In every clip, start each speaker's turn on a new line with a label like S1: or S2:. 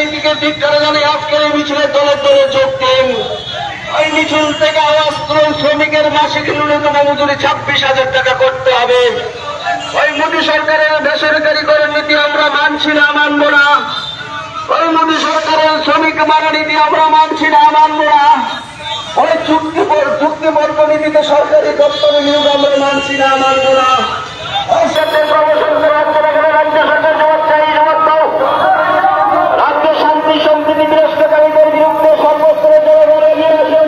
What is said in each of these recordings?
S1: নীতিকে ধিক্কার জানিয়ে আজকের এই মিছিলে দলে দলে যোগ দেন। ওই মিছিল থেকে আওয়াজ তুলুন, শ্রমিকের মাসিক ন্যূনতম মজুরি 26,000 টাকা করতে হবে। ওই মোদী সরকারের বেসরকারীকরণ নীতি আমরা মানছি না, মানব না। ওই মোদী সরকারের শ্রমিক মারা নীতি আমরা মানছি না, মানব না। ওই চুক্তিবদ্ধ নীতিতে সরকারি দপ্তরে নিয়োগ আমরা মানছি না, মানব না। ওই সাথে প্রমোশন রাজ্য সরকার জবাব চাই, জবাব দাও। রাজ্য শান্তি সম্প্রীতি বিনষ্টকারীদের বিরুদ্ধে সর্বস্তরে জনগণ এগিয়ে আসেন।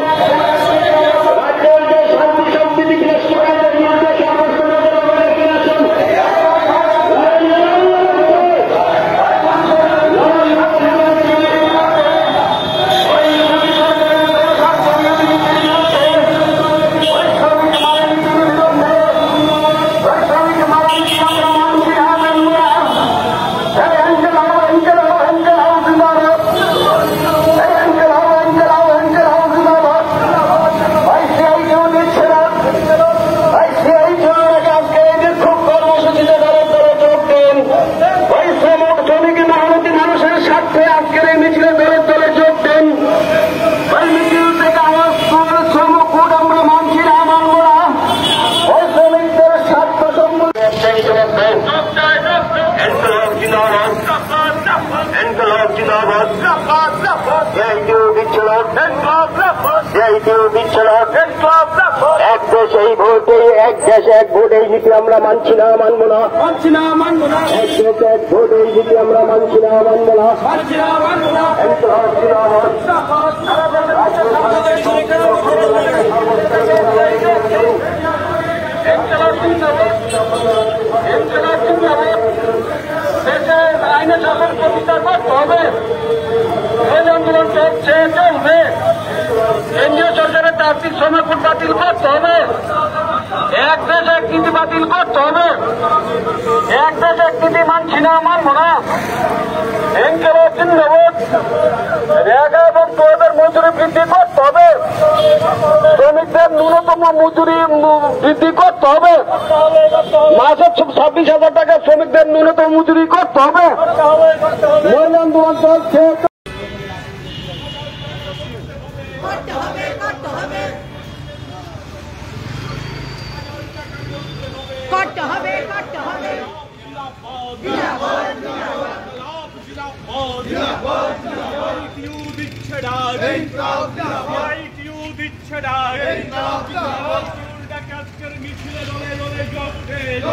S1: রাজ্যের যে শান্তি সম্প্রীতি বিনষ্টকারীদের বিরুদ্ধে সর্বস্তরে জনগণ এগিয়ে আসেন। এক দেশ এই ভোটে, এক দেশ এক ভোট এই নীতি আমরা মানছি না, মানব না, মানছি না, মানব না। এক দেশ এক ভোট এই নীতি আমরা মানছি না, মানব না, মানছি না, মানব না। আইনের শাসন প্রতিষ্ঠা করতে হবে। এই আন্দোলন চলছে, চলবে। কেন্দ্রীয় সরকারের আর্থিক সমর্থন বাতিল করতে হবে। এক দেশ এক নীতি বাতিল করতে হবে। এক দেশ এক নীতি মানছি না, মানব না। রেগা এবং তোদের মজুরি বৃদ্ধি করতে হবে। শ্রমিকদের ন্যূনতম মজুরি বৃদ্ধি করতে হবে। মাসে 26,000 টাকা শ্রমিকদের ন্যূনতম মজুরি করতে হবে। মহিলা আন্দোলন চলছে।
S2: করতে হবে, করতে হবে।
S3: মিছিলে দলে দলে যোগ দেন।